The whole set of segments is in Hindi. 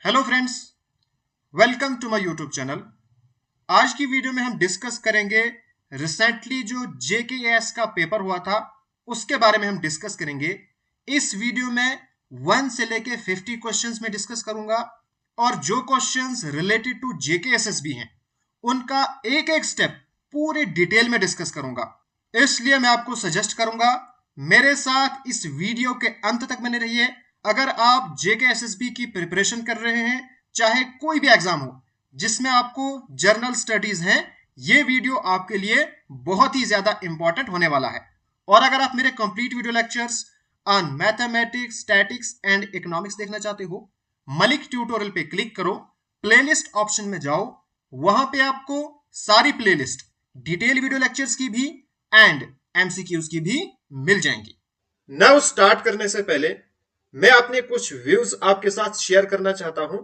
Hello friends, welcome to my YouTube channel. आज की वीडियो में हम डिस्कस करेंगे रिसेंटली जो जेकेएस का पेपर हुआ था उसके बारे में हम डिस्कस करेंगे। इस वीडियो में 1 से लेके 50 क्वेश्चंस में डिस्कस करूंगा और जो क्वेश्चंस रिलेटेड टू जेकेएसएसबी हैं उनका एक एक स्टेप पूरे डिटेल में डिस्कस करूंगा। इसलिए मैं आपको सजेस्ट करूंगा मेरे साथ इस वीडियो के अंत तक बने रहिए। अगर आप जेकेएसएसबी की प्रिपरेशन कर रहे हैं, चाहे कोई भी एग्जाम हो जिसमें आपको जर्नल स्टडीज हैं, ये वीडियो आपके लिए बहुत ही ज्यादा इंपॉर्टेंट होने वाला है। और अगर आप मेरे complete video lectures on mathematics, statics and economics देखना चाहते हो, मलिक ट्यूटोरियल पे क्लिक करो, प्लेलिस्ट ऑप्शन में जाओ, वहां पे आपको सारी प्लेलिस्ट डिटेल वीडियो लेक्चर्स की भी एंड एमसीक्यूज की भी मिल जाएंगी। नाउ स्टार्ट करने से पहले मैं अपने कुछ व्यूज आपके साथ शेयर करना चाहता हूं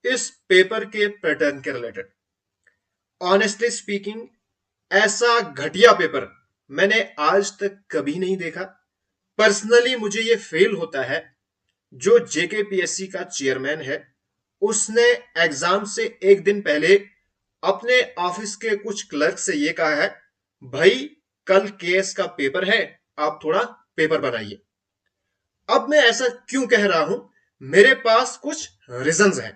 इस पेपर के पैटर्न के रिलेटेड। ऑनेस्टली स्पीकिंग, ऐसा घटिया पेपर मैंने आज तक कभी नहीं देखा। पर्सनली मुझे ये फील होता है जो जेकेपीएससी का चेयरमैन है उसने एग्जाम से एक दिन पहले अपने ऑफिस के कुछ क्लर्क से ये कहा है, भाई कल केएस का पेपर है, आप थोड़ा पेपर बनाइए। अब मैं ऐसा क्यों कह रहा हूं, मेरे पास कुछ रीजंस हैं।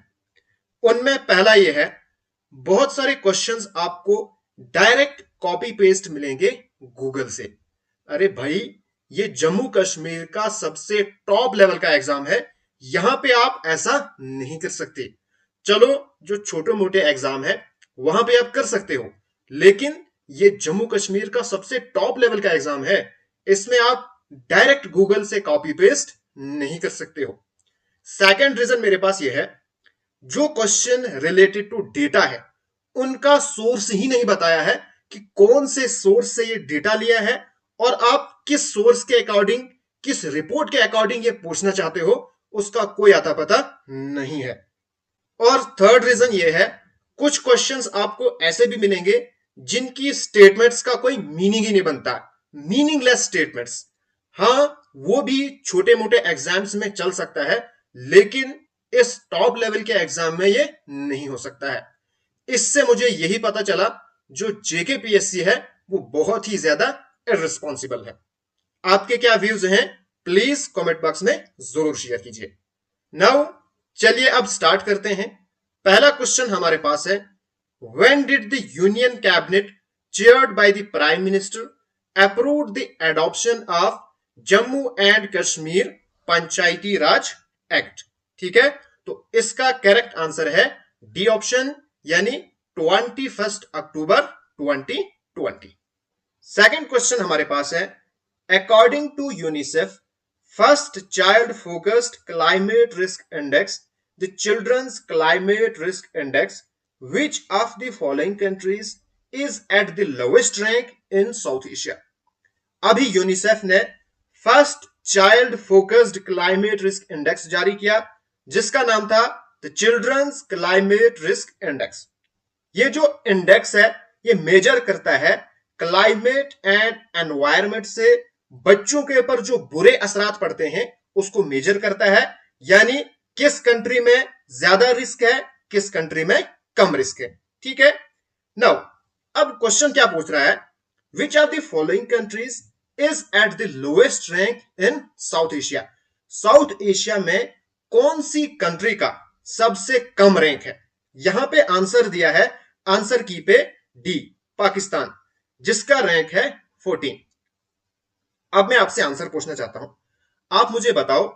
उनमें पहला यह है, बहुत सारे क्वेश्चंस आपको डायरेक्ट कॉपी पेस्ट मिलेंगे गूगल से। अरे भाई, ये जम्मू कश्मीर का सबसे टॉप लेवल का एग्जाम है, यहां पे आप ऐसा नहीं कर सकते। चलो, जो छोटे मोटे एग्जाम है वहां पे आप कर सकते हो, लेकिन ये जम्मू कश्मीर का सबसे टॉप लेवल का एग्जाम है, इसमें आप डायरेक्ट गूगल से कॉपी पेस्ट नहीं कर सकते हो। सेकंड रीजन मेरे पास यह है, जो क्वेश्चन रिलेटेड टू डेटा है उनका सोर्स ही नहीं बताया है कि कौन से सोर्स से ये डेटा लिया है और आप किस सोर्स के अकॉर्डिंग, किस रिपोर्ट के अकॉर्डिंग ये पूछना चाहते हो, उसका कोई आता पता नहीं है। और थर्ड रीजन ये है, कुछ क्वेश्चंस आपको ऐसे भी मिलेंगे जिनकी स्टेटमेंट्स का कोई मीनिंग ही नहीं बनता, मीनिंगलेस स्टेटमेंट्स। हाँ, वो भी छोटे मोटे एग्जाम्स में चल सकता है, लेकिन इस टॉप लेवल के एग्जाम में ये नहीं हो सकता है। इससे मुझे यही पता चला जो जेकेपीएससी है वो बहुत ही ज्यादा इररिस्पॉन्सिबल है। आपके क्या व्यूज हैं, प्लीज कमेंट बॉक्स में जरूर शेयर कीजिए। नाउ चलिए अब स्टार्ट करते हैं। पहला क्वेश्चन हमारे पास है, when did the union cabinet chaired by the prime minister approve the adoption of Jammu and Kashmir panchayati raj act? ठीक है, तो इसका करेक्ट आंसर है डी ऑप्शन, यानी 21 अक्टूबर 2020। सेकंड क्वेश्चन हमारे पास है, according to UNICEF first child focused climate risk index, the children's climate risk index, which of the following countries is at the lowest rank in South Asia? अभी यूनिसेफ ने first child focused climate risk index जारी किया जिसका नाम था the children's climate risk index. ये जो इंडेक्स है ये मेजर करता है क्लाइमेट एंड एनवायरमेंट से बच्चों के ऊपर जो बुरे असरात पड़ते हैं उसको मेजर करता है, यानी किस कंट्री में ज्यादा रिस्क है, किस कंट्री में कम रिस्क है। ठीक है, नाउ अब क्वेश्चन क्या पूछ रहा है, विच of the following countries is at the lowest rank in south Asia? South Asia में कौन सी कंट्री का सबसे कम रैंक है? यहां पे आंसर दिया है, आंसर की पे डी, पाकिस्तान, जिसका रैंक है 14। अब मैं आपसे आंसर पूछना चाहता हूं, आप मुझे बताओ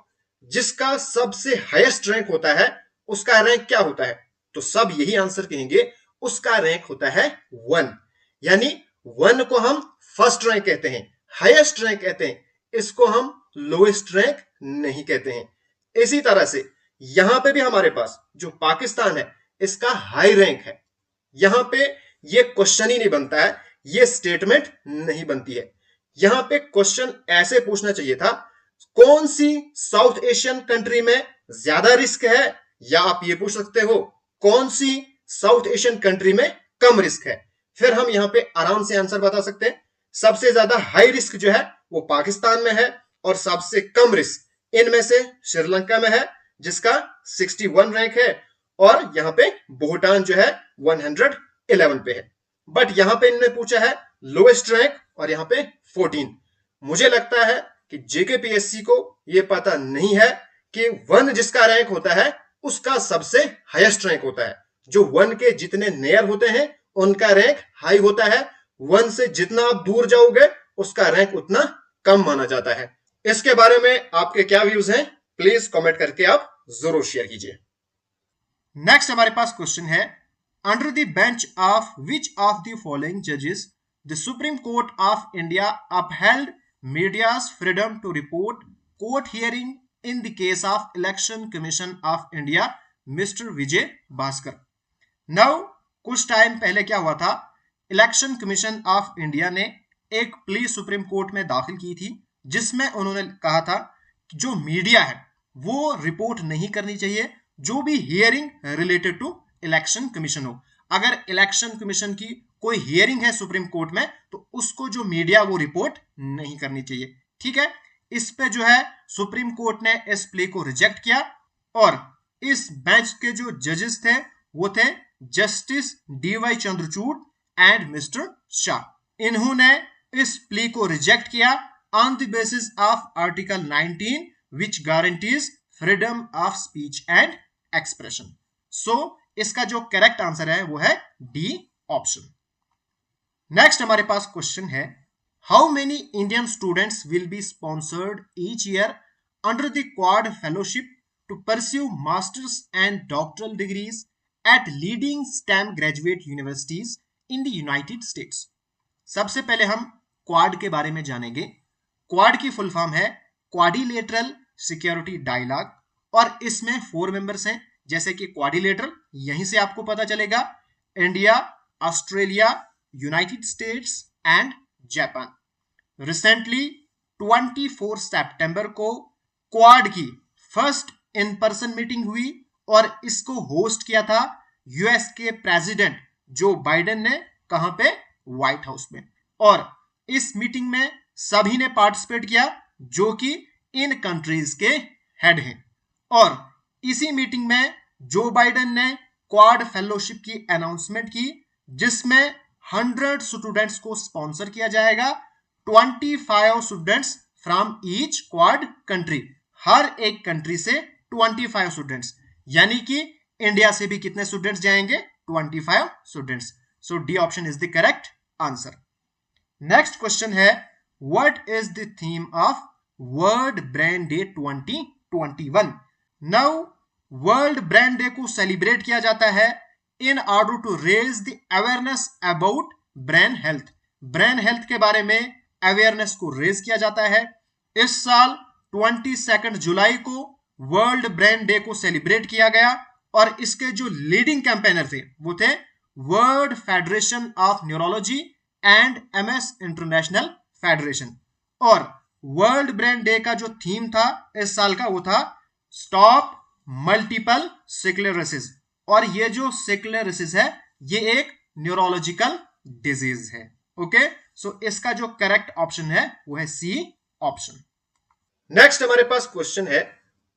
जिसका सबसे हाईएस्ट रैंक होता है उसका रैंक क्या होता है? तो सब यही आंसर कहेंगे, उसका रैंक होता है 1, यानी 1 को हम फर्स्ट रैंक कहते हैं, हाईएस्ट रैंक कहते हैं, इसको हम लोएस्ट रैंक नहीं कहते हैं। इसी तरह से यहां पे भी हमारे पास जो पाकिस्तान है इसका हाई रैंक है, यहां पे ये क्वेश्चन ही नहीं बनता है, ये स्टेटमेंट नहीं बनती है। यहां पे क्वेश्चन ऐसे पूछना चाहिए था, कौन सी साउथ एशियन कंट्री में ज्यादा रिस्क है, या आप ये पूछ सकते हो कौन सी साउथ एशियन कंट्री में कम रिस्क है, फिर हम यहां पे आराम से आंसर बता सकते हैं। सबसे ज्यादा हाई रिस्क जो है वो पाकिस्तान में है और सबसे कम रिस्क इनमें से श्रीलंका में है जिसका 61 रैंक है, और यहाँ पे भूटान जो है 111 पे है। बट यहाँ पे इन्होंने पूछा है लोएस्ट रैंक और यहाँ पे 14। मुझे लगता है कि जेकेपीएससी को ये पता नहीं है कि 1 जिसका रैंक होता है उसका सबसे हाईएस्ट रैंक होता है। जो 1 के जितने नियर होते हैं उनका रैंक हाई होता है, 1 से जितना आप दूर जाओगे उसका रैंक उतना कम माना जाता है। इसके बारे में आपके क्या व्यूज हैं, प्लीज कमेंट करके आप जरूर शेयर कीजिए। नेक्स्ट हमारे पास क्वेश्चन है, under the bench of which of the following जजेस the Supreme Court of India upheld media's freedom to report court hearing in the case of election commission of India mister Vijay Bhaskar. Now कुछ टाइम पहले क्या हुआ था, इलेक्शन कमीशन ऑफ इंडिया ने एक प्ली सुप्रीम कोर्ट में दाखिल की थी जिसमें उन्होंने कहा था कि जो मीडिया है वो रिपोर्ट नहीं करनी चाहिए जो भी hearing related to election commission हो। अगर इलेक्शन कमीशन की कोई हियरिंग है सुप्रीम कोर्ट में तो उसको जो मीडिया वो रिपोर्ट नहीं करनी चाहिए। ठीक है, इस पे जो है सुप्रीम कोर्ट ने इस प्ले को रिजेक्ट किया और इस बेंच के जो जजेस थे वो थे justice DY Chandrachud and mister Shah. इन्होंने इस प्ली को रिजेक्ट किया on the basis of article 19 which guarantees freedom of speech and expression. So इसका जो करेक्ट आंसर है वो है डी ऑप्शन। नेक्स्ट हमारे पास क्वेश्चन है, how many Indian students will be sponsored each year under the quad fellowship to pursue masters and doctoral degrees at leading STEM graduate universities in the United States. सबसे पहले हम क्वाड के बारे में जानेंगे। क्वाड की फुल फॉर्म है क्वाड्रिलेटरल सिक्योरिटी डायलॉग और इसमें 4 मेंबर्स हैं, जैसे कि क्वाड्रिलेटरल यहीं से आपको पता चलेगा, India, Australia, United states and Japan. Recently 24 सितंबर को क्वाड की फर्स्ट इन पर्सन मीटिंग हुई और इसको होस्ट किया था यूएस के प्रेसिडेंट जो बाइडेन ने, कहां पे, व्हाइट हाउस में। और इस मीटिंग में सभी ने पार्टिसिपेट किया जो कि इन कंट्रीज के हेड हैं। और इसी मीटिंग में जो बाइडेन ने क्वाड फेलोशिप की अनाउंसमेंट की जिसमें 100 स्टूडेंट्स को स्पॉन्सर किया जाएगा, 25 students from each quad country, हर एक कंट्री से 25 स्टूडेंट्स, यानी कि इंडिया से भी कितने स्टूडेंट्स जाएंगे, 25 students. So D option is the correct answer. Next question है, what is the theme of world brain day 2021। Now world brain day को सेलिब्रेट किया जाता है in order to raise the awareness about brain health. Brain health के बारे में अवेयरनेस को रेज किया जाता है। इस साल 22 जुलाई को वर्ल्ड ब्रेन डे को सेलिब्रेट किया गया और इसके जो लीडिंग कैंपेनर थे वो थे world federation of neurology and MS international federation. और वर्ल्ड ब्रेन डे का जो थीम था इस साल का वो था स्टॉप मल्टीपल स्क्लेरोसिस। और ये जो स्क्लेरोसिस है ये एक न्यूरोलॉजिकल डिजीज है। ओके, सो इसका जो करेक्ट ऑप्शन है वो है सी ऑप्शन। नेक्स्ट हमारे पास क्वेश्चन है,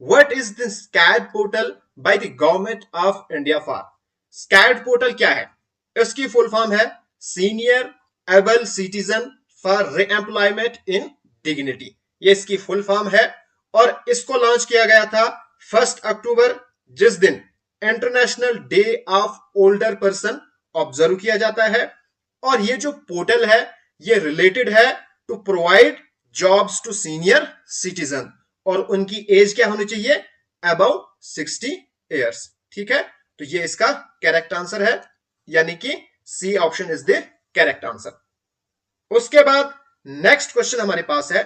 what is the SCAD portal by the government of India for. SCAD portal क्या है? इसकी फुल फॉर्म है senior able citizen for reemployment in dignity. ये इसकी फुल फॉर्म है और इसको लॉन्च किया गया था 1 अक्टूबर, जिस दिन international day of older person observe किया जाता है। और ये जो पोर्टल है ये रिलेटेड है to provide jobs to senior citizen और उनकी एज क्या होनी चाहिए, अबव 60 इयर्स। ठीक है, तो ये इसका करेक्ट आंसर है, यानी कि C option is the correct answer. उसके बाद नेक्स्ट क्वेश्चन हमारे पास है,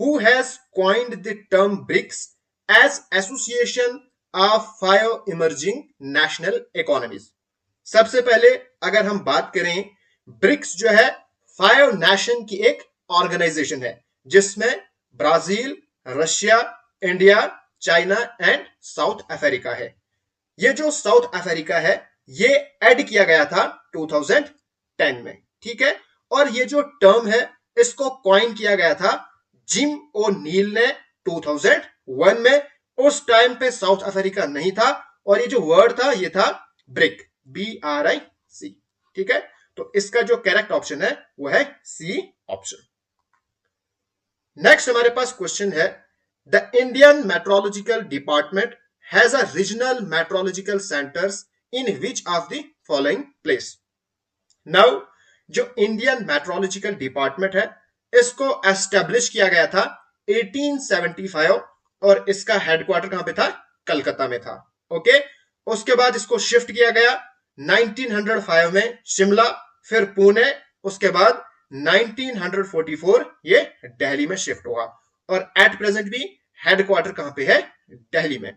who has coined the term BRICS as association of 5 emerging national economies. सबसे पहले अगर हम बात करें, ब्रिक्स जो है 5 नेशन की एक ऑर्गेनाइजेशन है जिसमें Brazil, Russia, India, China and south Africa है। ये जो साउथ अफ्रीका है ये ऐड किया गया था 2010 में। ठीक है, और ये जो टर्म है इसको कॉइन किया गया था जिम ओ नील ने 2001 में। उस टाइम पे साउथ अफ्रीका नहीं था और ये जो वर्ड था ये था ब्रिक, BRIC। ठीक है, तो इसका जो करेक्ट ऑप्शन है वो है सी ऑप्शन। नेक्स्ट हमारे पास क्वेश्चन है, the Indian metrological department has a regional metrological centres in which of the following place. Now जो इंडियन मेट्रोलॉजिकल डिपार्टमेंट है इसको एस्टेब्लिश किया गया था 1875 और इसका हेडक्वार्टर कहां पे था, कलकत्ता में था। ओके, उसके बाद इसको शिफ्ट किया गया 1905 में शिमला, फिर पुणे, उसके बाद 1944 ये दिल्ली में शिफ्ट हुआ और एट प्रेजेंट भी हेडक्वार्टर कहां पे है, दिल्ली में।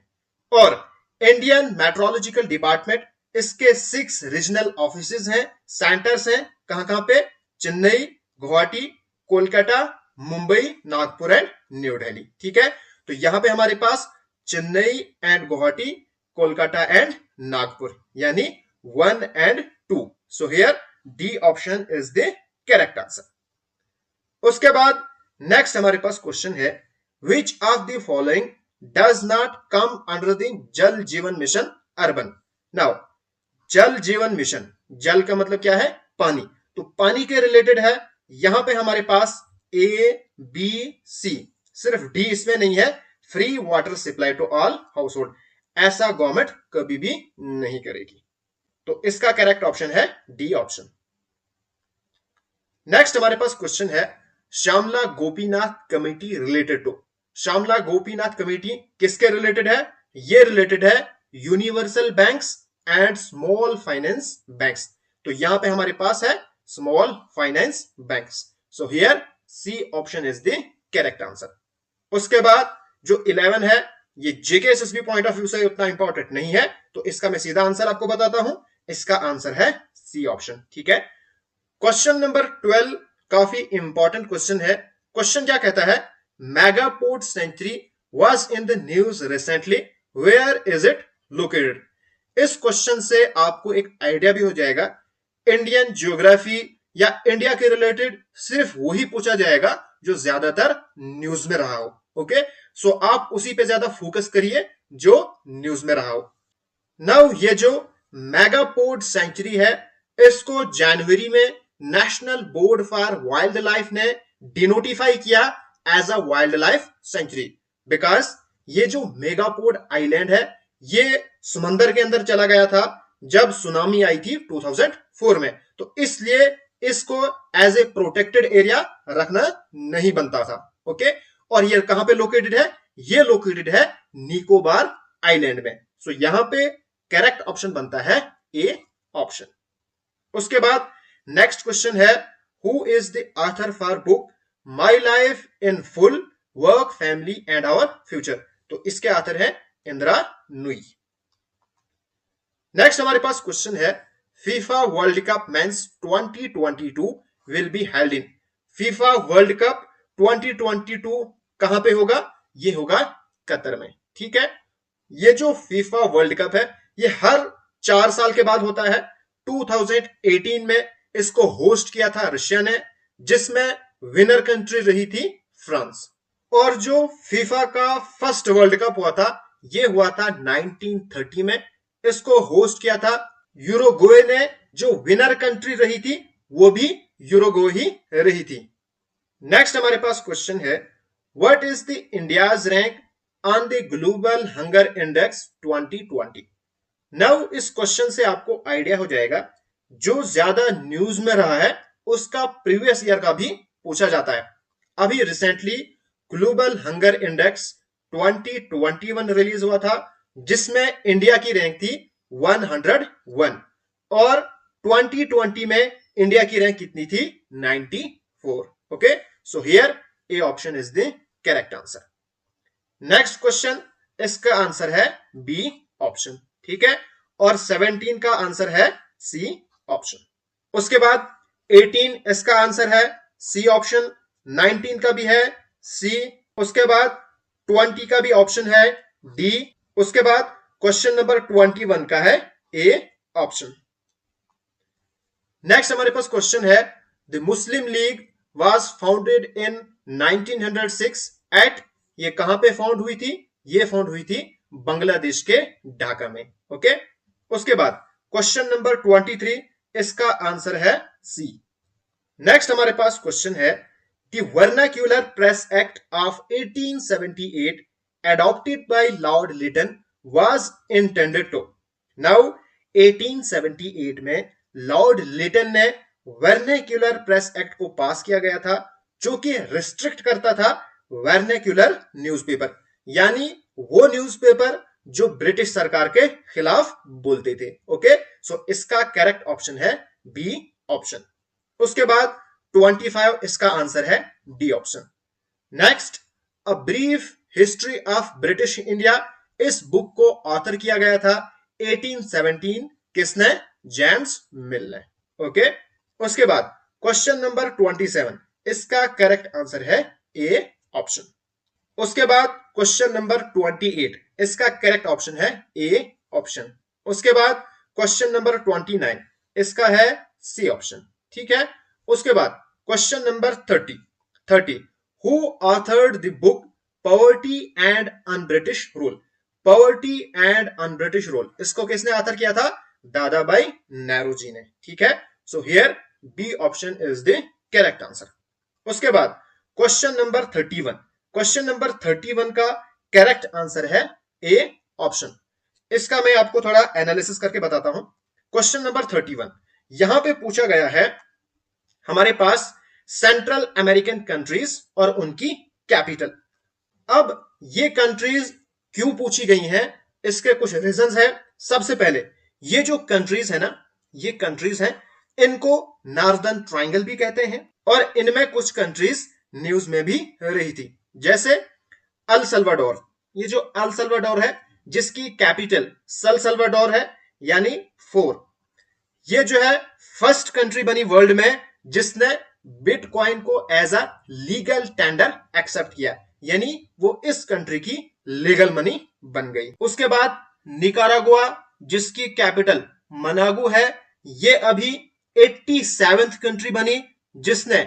और इंडियन मेट्रोलॉजिकल डिपार्टमेंट इसके 6 रीजनल ऑफिसेज हैं, सेंटर्स हैं, कहां कहां पे, चेन्नई, गुवाहाटी, कोलकाता, मुंबई, नागपुर एंड न्यू दिल्ली। ठीक है, तो यहां पे हमारे पास चेन्नई एंड गुवाहाटी, कोलकाता एंड नागपुर, यानी 1 and 2। So here D option is the correct answer. उसके बाद नेक्स्ट हमारे पास क्वेश्चन है, विच of the following does not come under the जल जीवन मिशन अर्बन। नाउ जल जीवन मिशन, जल का मतलब क्या है, पानी, तो पानी के रिलेटेड है। यहां पे हमारे पास ABC, सिर्फ डी इसमें नहीं है, free water supply to all household, ऐसा गवर्नमेंट कभी भी नहीं करेगी। तो इसका करेक्ट ऑप्शन है डी ऑप्शन। नेक्स्ट हमारे पास क्वेश्चन है, Shyamala Gopinath committee related to. Shyamala Gopinath committee किसके रिलेटेड है, ये रिलेटेड है universal banks and small finance banks. तो यहां पे हमारे पास है small finance banks. So here C option is the correct answer. उसके बाद जो 11 है ये जेके एसएसबी पॉइंट ऑफ व्यू से उतना इंपॉर्टेंट नहीं है, तो इसका मैं सीधा आंसर आपको बताता हूं, इसका आंसर है सी ऑप्शन। ठीक है, क्वेश्चन नंबर 12 काफी इंपॉर्टेंट क्वेश्चन है। क्वेश्चन क्या कहता है, mega port sanctuary was in the news recently, where is it located. इस क्वेश्चन से आपको एक आइडिया भी हो जाएगा, इंडियन ज्योग्राफी या इंडिया के रिलेटेड सिर्फ वही पूछा जाएगा जो ज्यादातर न्यूज में रहा हो। ओके, सो आप उसी पे ज्यादा फोकस करिए जो न्यूज में रहा हो। नाउ ये जो मेगा पोर्ट सेंचुरी है इसको जनवरी में national board for wildlife ने डिनोटिफाई किया as a wildlife sanctuary, because ये जो मेगा पोर्ट आइलैंड है ये समंदर के अंदर चला गया था जब सुनामी आई थी 2004 में, तो इसलिए इसको एज ए प्रोटेक्टेड एरिया रखना नहीं बनता था। ओके, और ये कहां पे लोकेटेड है, ये लोकेटेड है निकोबार आइलैंड में। सो यहां पे करेक्ट ऑप्शन बनता है ए ऑप्शन। उसके बाद नेक्स्ट क्वेश्चन है, who is the author for book my life in full, work, family and our future. तो इसके ऑथर है इंदिरा नुई। नेक्स्ट हमारे पास क्वेश्चन है, FIFA world cup men's 2022 will be held in. FIFA world cup 2022 कहां पे होगा, ये होगा कतर में। ठीक है, ये जो फीफा वर्ल्ड कप है ये हर 4 साल के बाद होता है। 2018 में इसको होस्ट किया था रशिया ने, जिसमें विनर कंट्री रही थी फ्रांस। और जो फीफा का फर्स्ट वर्ल्ड कप हुआ था ये हुआ था 1930 में, इसको होस्ट किया था यूरुग्वे ने, जो विनर कंट्री रही थी वो भी यूरुग्वे ही रही थी। नेक्स्ट हमारे पास क्वेश्चन है, what is the India's rank on the global hunger index 2020। Now इस क्वेश्चन से आपको आइडिया हो जाएगा, जो ज्यादा न्यूज में रहा है उसका प्रीवियस ईयर का भी पूछा जाता है। अभी recently global hunger index 2021 release हुआ था, जिसमें इंडिया की रैंक थी 101 और 2020 में इंडिया की रैंक कितनी थी, 94। Okay, so here A option is the correct answer. Next question, इसका आंसर है बी ऑप्शन। ठीक है, और 17 का आंसर है सी ऑप्शन। उसके बाद 18 इसका आंसर है सी ऑप्शन, 19 का भी है सी, उसके बाद 20 का भी ऑप्शन है डी, उसके बाद क्वेश्चन नंबर 21 का है ए ऑप्शन। नेक्स्ट हमारे पास क्वेश्चन है, the Muslim league was founded in 1906 at, ये कहां पे फाउंड हुई थी, ये फाउंड हुई थी बांग्लादेश के ढाका में। ओके, उसके बाद क्वेश्चन नंबर 23, इसका आंसर है सी। नेक्स्ट हमारे पास क्वेश्चन है, the vernacular press act of 1878 adopted by Lord Lytton was intended to। Now 1878 में लॉर्ड लिटन ने वर्नाक्यूलर प्रेस एक्ट को पास किया गया था, जो कि रिस्ट्रिक्ट करता था वर्नाक्यूलर न्यूज़पेपर, यानी वो न्यूज़पेपर जो ब्रिटिश सरकार के खिलाफ बोलते थे। ओके, सो इसका करेक्ट ऑप्शन है बी ऑप्शन। उसके बाद 25, इसका आंसर है D option. Next, a brief history of British India, इस बुक को ऑथर किया गया था 1817, किसने? जेम्स मिल ने। ओके, उसके बाद क्वेश्चन नंबर 27, इसका करेक्ट आंसर है ए ऑप्शन। उसके बाद क्वेश्चन नंबर 28, इसका करेक्ट ऑप्शन है ए ऑप्शन। उसके बाद क्वेश्चन नंबर 29, इसका है सी ऑप्शन। ठीक है, उसके बाद question number 30, who authored the book poverty and un British rule. Poverty and un British rule, इसको किसने ऑथर किया था? दादा भाई नेहरू जी ने। ठीक है, so here B option is the correct answer. उसके बाद क्वेश्चन नंबर 31, क्वेश्चन नंबर 31 का करेक्ट आंसर है ए ऑप्शन। इसका मैं आपको थोड़ा एनालिसिस करके बताता हूं। क्वेश्चन नंबर 31, यहां पे पूछा गया है हमारे पास सेंट्रल अमेरिकन कंट्रीज और उनकी कैपिटल। अब ये कंट्रीज क्यों पूछी गई हैं, इसके कुछ रीजंस है। सबसे पहले, ये जो कंट्रीज है ना, ये कंट्रीज हैं, इनको नॉर्दर्न ट्रायंगल भी कहते हैं, और इनमें कुछ कंट्रीज न्यूज में भी रही थी, जैसे अल सल्वाडोर। ये जो अल सल्वाडोर है, जिसकी कैपिटल सल सल्वाडोर है, यानी 4। ये जो है फर्स्ट कंट्री बनी वर्ल्ड में जिसने बिटकॉइन को as a legal tender accept किया, यानी वो इस कंट्री की लीगल मनी बन गई। उसके बाद निकारागुआ, जिसकी कैपिटल मनागु है, ये अभी 87th कंट्री बनी जिसने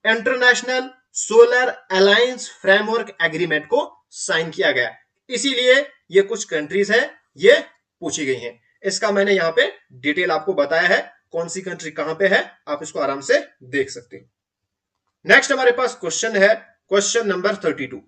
international solar alliance framework agreement को साइन किया गया। इसीलिए ये कुछ कंट्रीज है, ये पूछी गई हैं। इसका मैंने यहां पे डिटेल आपको बताया है, कौन सी कंट्री कहां पे है, आप इसको आराम से देख सकते हैं। नेक्स्ट हमारे पास क्वेश्चन है, question number 32,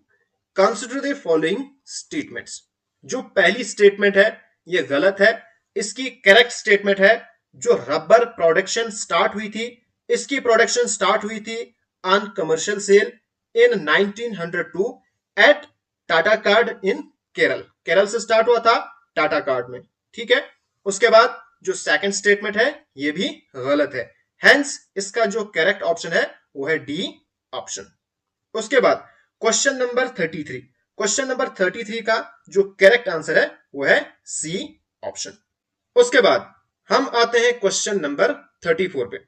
consider the following statements. जो पहली स्टेटमेंट है ये गलत है। इसकी करेक्ट स्टेटमेंट है, जो रबर प्रोडक्शन स्टार्ट हुई थी, इसकी प्रोडक्शन स्टार्ट हुई थी on commercial sale in 1902 at Tata card in Kerala. Kerala से स्टार्ट हुआ था टाटा कार्ड में। ठीक है, उसके बाद जो सेकंड स्टेटमेंट है ये भी गलत है, हेंस इसका जो करेक्ट ऑप्शन है वो है डी ऑप्शन। उसके बाद क्वेश्चन नंबर 33, क्वेश्चन नंबर 33 का जो करेक्ट आंसर है वो है सी ऑप्शन। उसके बाद हम आते हैं क्वेश्चन नंबर 34 पे।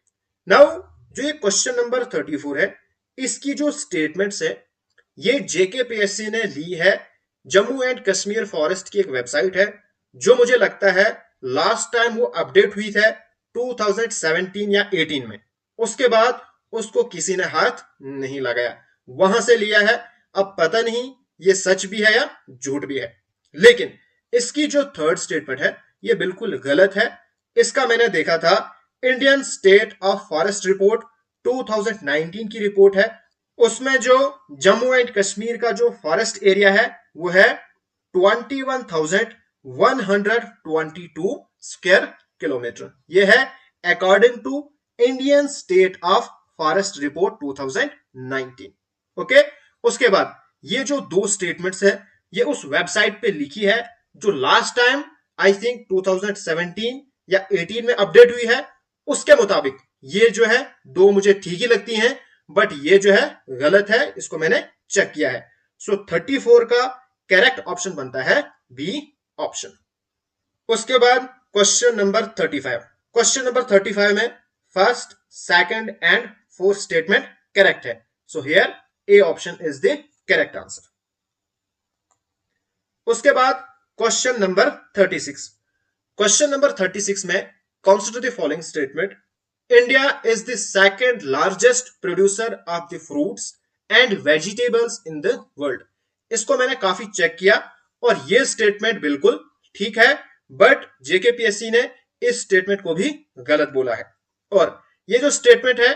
नाउ जो ये क्वेश्चन नंबर 34 है, इसकी जो स्टेटमेंट्स है ये जेकेपीएससी ने ली है, जम्मू एंड कश्मीर फॉरेस्ट की एक वेबसाइट है, जो मुझे लगता है लास्ट टाइम वो अपडेट हुई है 2017 या 18 में। उसके बाद उसको किसी ने हाथ नहीं लगाया, वहां से लिया है। अब पता नहीं ये सच भी है या झूठ भी है, लेकिन इसकी जो थर्ड स्टेटमेंट है ये बिल्कुल गलत है। इसका मैंने देखा था, Indian state of forest report 2019 की रिपोर्ट है, उसमें जो जम्मू एंड कश्मीर का जो फॉरेस्ट एरिया है वो है 21,122 स्क्वायर किलोमीटर। ये है according to Indian state of forest report 2019। Okay, उसके बाद ये जो दो स्टेटमेंट्स है ये उस वेबसाइट पे लिखी है जो लास्ट टाइम आई थिंक 2017 या 18 में अपडेट हुई है। उसके मुताबिक ये जो है दो मुझे ठीक ही लगती हैं, बट ये जो है गलत है, इसको मैंने चेक किया है। सो 34 का करेक्ट ऑप्शन बनता है बी ऑप्शन। उसके बाद क्वेश्चन नंबर 35, क्वेश्चन नंबर 35 में first, second and fourth statement correct है, so here A option is the correct answer. उसके बाद क्वेश्चन नंबर 36, क्वेश्चन नंबर 36 में consider the following statement, India is the second largest producer of the fruits and vegetables in the world. इसको मैंने काफी चेक किया और ये स्टेटमेंट बिल्कुल ठीक है, बट जेकेपीएससी ने इस स्टेटमेंट को भी गलत बोला है। और ये जो स्टेटमेंट है,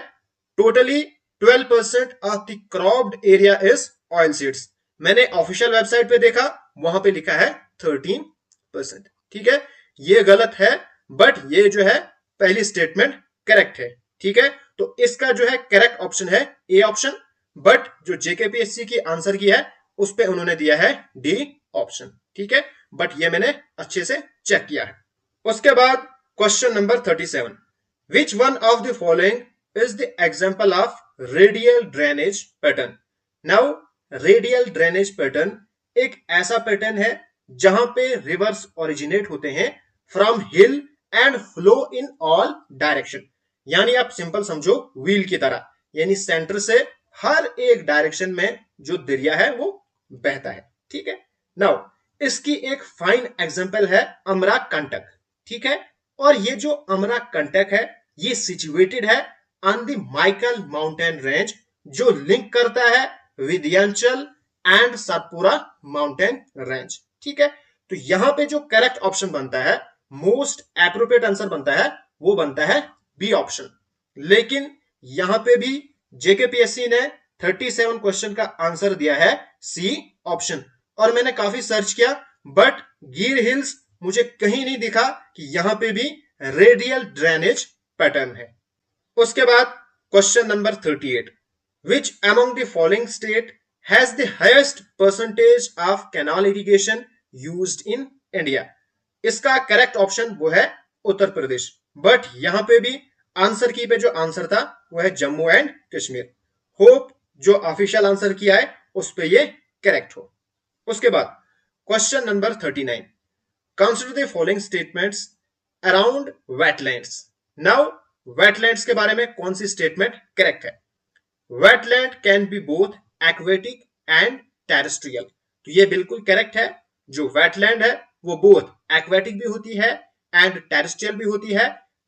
totally 12% of the cropped area is oil seeds, मैंने ऑफिशियल वेबसाइट पे देखा, वहां पे लिखा है 13%। ठीक है, ये गलत है, बट ये जो है पहली स्टेटमेंट करेक्ट है। ठीक है, तो इसका जो है करेक्ट ऑप्शन है ए ऑप्शन, बट जो जेकेपीएससी की आंसर की है उस पे उन्होंने दिया है डी ऑप्शन। ठीक है, बट ये मैंने अच्छे से चेक किया है। उसके बाद question number 37, which one of the following is the example of radial drainage pattern. Now radial drainage pattern एक ऐसा पैटर्न है जहां पे रिवर्स ओरिजिनेट होते हैं from hill and flow in all direction, यानी आप सिंपल समझो व्हील की तरह, यानी सेंटर से हर एक डायरेक्शन में जो दरिया है वो बहता है। ठीक है, नाउ इसकी एक फाइन एग्जांपल है अमरकंटक। ठीक है, और ये जो अमरकंटक है ये सिचुएटेड है on the Michael mountain range, जो लिंक करता है Vindhyachal and Satpura mountain range. ठीक है, तो यहां पे जो करेक्ट ऑप्शन बनता है, मोस्ट एप्रोप्रिएट आंसर बनता है, वो बनता है बी ऑप्शन। लेकिन यहां पे भी जेकेपीएससी ने 37 क्वेश्चन का आंसर दिया है सी ऑप्शन, और मैंने काफी सर्च किया बट गिर हिल्स मुझे कहीं नहीं दिखा कि यहां पे भी रेडियल ड्रेनेज पैटर्न है। उसके बाद question number 38, which among the following state has the highest percentage of canal irrigation used in India. इसका करेक्ट ऑप्शन वो है उत्तर प्रदेश, बट यहां पे भी आंसर की पे जो आंसर था वो है जम्मू एंड कश्मीर। होप जो ऑफिशियल आंसर किया है उस पे ये करेक्ट हो। उसके बाद question number 39, consider the following statements around wetlands. Now wetlands के बारे में कौन सी स्टेटमेंट करेक्ट है? Wetland can be both aquatic and terrestrial, तो ये बिल्कुल करेक्ट है। जो वेटलैंड है वो बोथ एक्वेटिक भी होती है एंड टेरेस्ट्रियल भी होती है,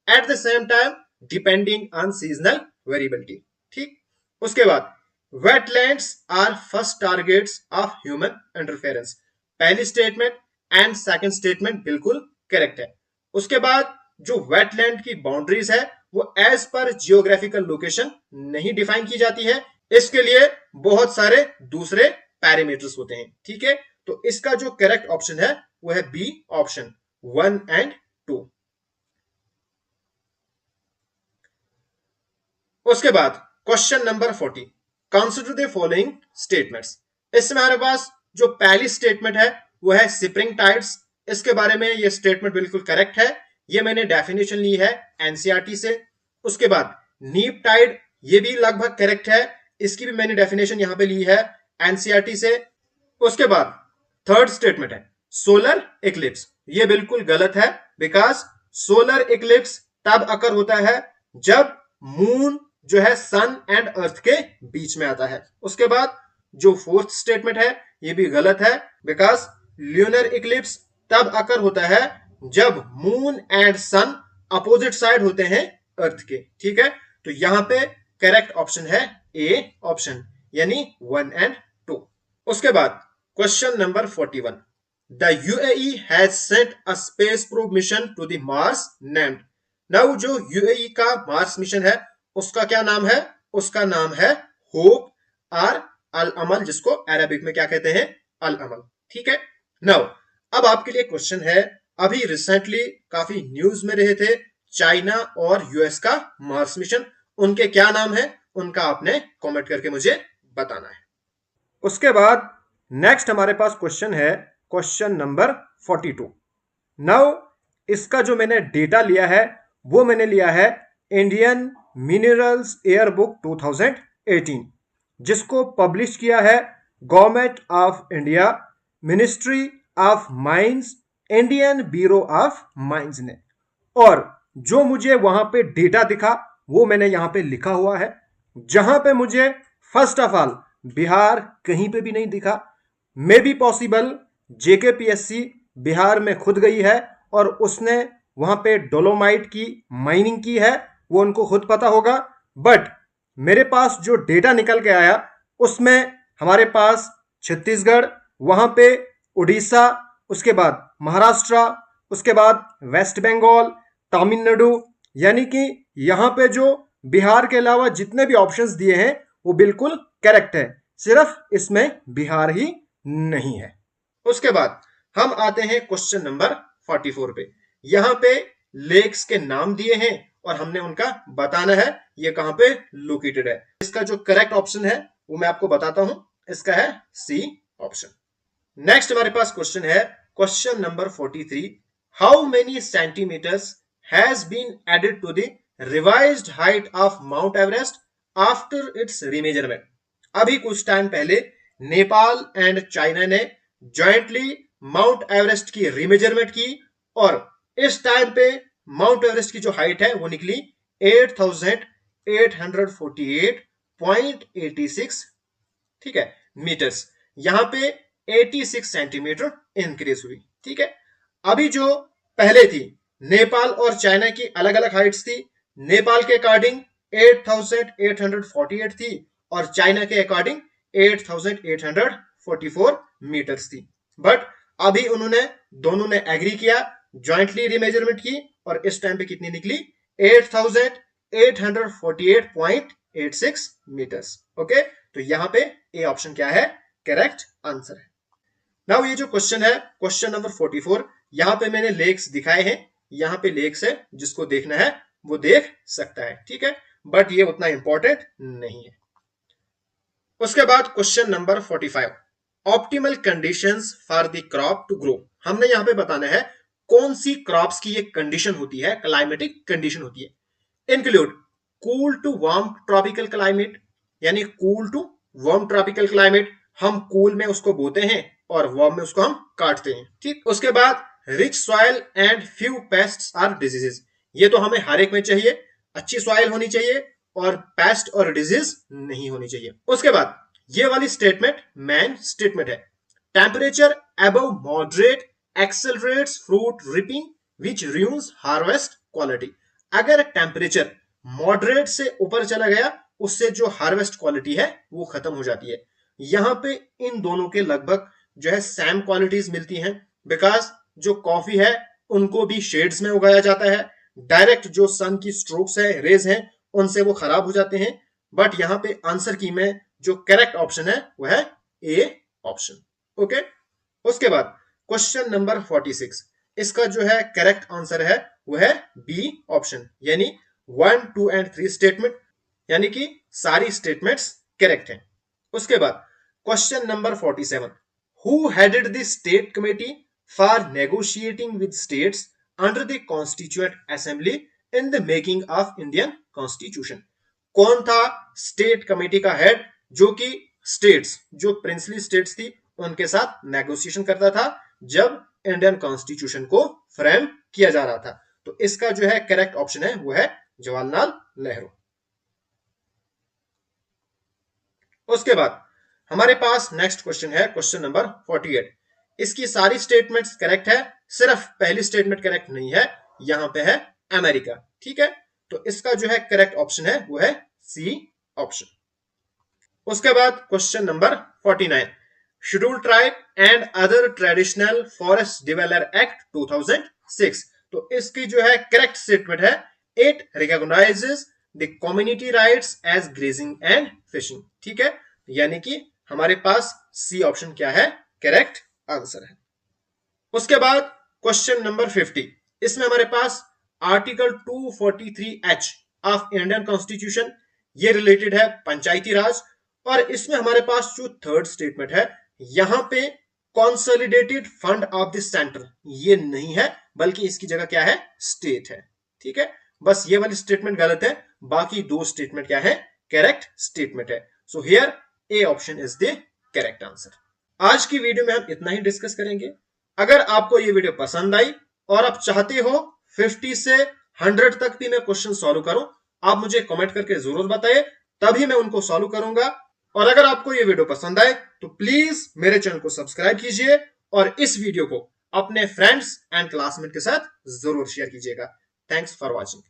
at the same time depending on seasonal variability. ठीक, उसके बाद wetlands are first targets of human interference, पहली स्टेटमेंट एंड सेकंड स्टेटमेंट बिल्कुल करेक्ट है। उसके बाद जो वेटलैंड की बाउंड्रीज है वो एज पर जियोग्राफिकल लोकेशन नहीं डिफाइन की जाती है, इसके लिए बहुत सारे दूसरे पैरामीटर्स होते हैं। ठीक है, तो इसका जो करेक्ट ऑप्शन है वो है बी ऑप्शन 1 एंड 2। उसके बाद question number 40, consider the following statements. इसमें हमारे पास जो पहली स्टेटमेंट है वो है स्प्रिंग टाइड्स, इसके बारे में ये स्टेटमेंट बिल्कुल करेक्ट है, ये मैंने डेफिनेशन ली है एनसीईआरटी से। उसके बाद नीप टाइड, ये भी लगभग करेक्ट है, इसकी भी मैंने डेफिनेशन यहां पे ली है एनसीईआरटी से। उसके बाद थर्ड स्टेटमेंट है सोलर इक्लिप्स, ये बिल्कुल गलत है, बिकॉज सोलर इक्लिप्स तब अकर होता है जब मून जो है सन एंड अर्थ के बीच में आता है। उसके बाद जो फोर्थ स्टेटमेंट है ये भी गलत है, बिकॉज ल्यूनर इक्लिप्स तब अकर होता है जब moon and sun opposite side होते हैं अर्थ के। ठीक है, तो यहां पे करेक्ट ऑप्शन है ए ऑप्शन, यानी 1 एंड 2। उसके बाद question number 41, the UAE has sent a space probe mission to the Mars named. Now जो यूएई का मार्स मिशन है उसका क्या नाम है? उसका नाम है होप और अल अमल, जिसको अरबिक में क्या कहते हैं? अल अमल। ठीक है, नाउ अब आपके लिए क्वेश्चन है, अभी रिसेंटली काफी न्यूज में रहे थे चाइना और यूएस का मार्स मिशन, उनके क्या नाम है? उनका आपने कमेंट करके मुझे बताना है। उसके बाद नेक्स्ट हमारे पास क्वेश्चन है क्वेश्चन नंबर 42। नाउ इसका जो मैंने डेटा लिया है वो मैंने लिया है इंडियन मिनरल्स एयर बुक 2018, जिसको पब्लिश किया है government of India, ministry of mines, Indian bureau of mines ने। और जो मुझे वहां पे डेटा दिखा वो मैंने यहां पे लिखा हुआ है, जहां पे मुझे फर्स्ट ऑफ ऑल बिहार कहीं पे भी नहीं दिखा। May be possible JKPSC Bihar में खुद गई है और उसने वहां पे डोलोमाइट की माइनिंग की है, वो उनको खुद पता होगा। बट मेरे पास जो डेटा निकल के आया उसमें हमारे पास छत्तीसगढ़, वहां पे उड़ीसा, उसके बाद महाराष्ट्र, उसके बाद वेस्ट बंगाल, तमिलनाडु। यानी कि यहां पे जो बिहार के अलावा जितने भी ऑप्शंस दिए हैं वो बिल्कुल करेक्ट है, सिर्फ इसमें बिहार ही नहीं है। उसके बाद हम आते हैं क्वेश्चन नंबर 44 पे। यहां पे लेक्स के नाम दिए हैं और हमने उनका बताना है ये कहां पे लोकेटेड है। इसका जो करेक्ट ऑप्शन है वो मैं आपको बताता हूं, इसका है सी ऑप्शन। नेक्स्ट हमारे पास क्वेश्चन है question number 43। How many centimetres has been added to the revised height of Mount Everest after its remeasurement. अभी कुछ टाइम पहले नेपाल एंड चाइना ने जॉइंटली माउंट एवरेस्ट की रीमेजरमेंट की और इस टाइम पे माउंट एवरेस्ट की जो हाइट है वो निकली 8848.86, ठीक है, मीटर्स। यहां पे 86 सेंटीमीटर इंक्रीज हुई, ठीक है। अभी जो पहले थी नेपाल और चाइना की अलग अलग हाइट्स थी। नेपाल के अकॉर्डिंग 8848 थी और चाइना के अकॉर्डिंग 8844 मीटर्स थी। बट अभी उन्होंने दोनों ने एग्री किया, ज्वाइंटली रीमेजरमेंट की और इस टाइम पे कितनी निकली 8848.86 मीटर्स। ओके, तो यहां पे ए ऑप्शन क्या है, करेक्ट आंसर है। नाउ ये जो क्वेश्चन है क्वेश्चन नंबर 44, यहां पे मैंने लेक्स दिखाए हैं, यहां पे लेक्स है, जिसको देखना है वो देख सकता है, ठीक है, बट ये उतना इंपॉर्टेंट नहीं है। उसके बाद question number 45, optimal conditions for the crop to grow. हमने यहां पे बताना है कौन सी क्रॉप्स की एक कंडीशन होती है, क्लाइमेटिक कंडीशन होती है। Include cool to warm tropical climate, यानी cool to warm tropical climate, हम कूल में उसको बोते हैं और वार्म में उसको हम काटते हैं, ठीक। उसके बाद rich soil and few pests or diseases, ये तो हमें हर एक में चाहिए, अच्छी सॉइल होनी चाहिए और पेस्ट और डिजीज नहीं होनी चाहिए। उसके बाद ये वाली स्टेटमेंट मेन स्टेटमेंट है, temperature above moderate accelerates fruit ripening which ruins harvest quality. अगर टेम्परेचर मॉडरेट से ऊपर चला गया उससे जो हार्वेस्ट क्वालिटी है वो खत्म हो जाती है। यहां पे इन दोनों के लगभग जो है सेम क्वालिटीज मिलती हैं, बिकॉज जो कॉफी है उनको भी शेड्स में उगाया जाता है, डायरेक्ट जो सन की स्ट्रोक्स है, रेज हैं, उनसे वो खराब हो जाते हैं। बट यहां पे आंसर की में जो करेक्ट ऑप्शन है वो है ए ऑप्शन। ओके, उसके बाद क्वेश्चन नंबर 46, इसका जो है करेक्ट आंसर है वो है बी ऑप्शन, यानी 1, 2 एंड 3 स्टेटमेंट, यानी कि सारी स्टेटमेंट्स करेक्ट हैं। उसके बाद question number 47, who headed the state committee for negotiating with states under the constituent assembly in the making of Indian constitution. कौन था स्टेट कमेटी का हेड जो कि स्टेट्स, जो प्रिंसली स्टेट्स थी, उनके साथ नेगोशिएशन करता था जब इंडियन कॉन्स्टिट्यूशन को फ्रेम किया जा रहा था। तो इसका जो है करेक्ट ऑप्शन है वो है जवाहरलाल नेहरू। उसके बाद हमारे पास नेक्स्ट क्वेश्चन है क्वेश्चन नंबर 48, इसकी सारी स्टेटमेंट्स करेक्ट है, सिर्फ पहली स्टेटमेंट करेक्ट नहीं है, यहां पे है अमेरिका, ठीक है। तो इसका जो है करेक्ट ऑप्शन है वो है सी ऑप्शन। उसके बाद question number 49, schedule tribe and other traditional forest developer act 2006। तो इसकी जो है करेक्ट स्टेटमेंट है, it recognises the community rights as grazing and fishing, ठीक है। यानी कि हमारे पास सी ऑप्शन क्या है, करेक्ट आंसर है। उसके बाद क्वेश्चन नंबर 50, इसमें हमारे पास article 243H of Indian constitution, ये रिलेटेड है पंचायती राज, और इसमें हमारे पास जो थर्ड स्टेटमेंट है यहां पे consolidated fund of the centre, ये नहीं है, बल्कि इसकी जगह क्या है, स्टेट है, ठीक है। बस ये वाली स्टेटमेंट गलत है, बाकी दो स्टेटमेंट क्या है, करेक्ट स्टेटमेंट है। So here A option is the correct answer. आज की वीडियो में हम इतना ही डिस्कस करेंगे। अगर आपको ये वीडियो पसंद आई और आप चाहते हो 50 से 100 तक भी मैं क्वेश्चन सॉल्व करूं, आप मुझे कमेंट करके जरूर बताइए, तभी मैं उनको सॉल्व करूंगा। और अगर आपको ये वीडियो पसंद आए तो प्लीज मेरे चैनल को सब्सक्राइब कीजिए और इस वीडियो को अपने फ्रेंड्स एंड क्लासमेट के साथ जरूर शेयर कीजिएगा। Thanks for watching.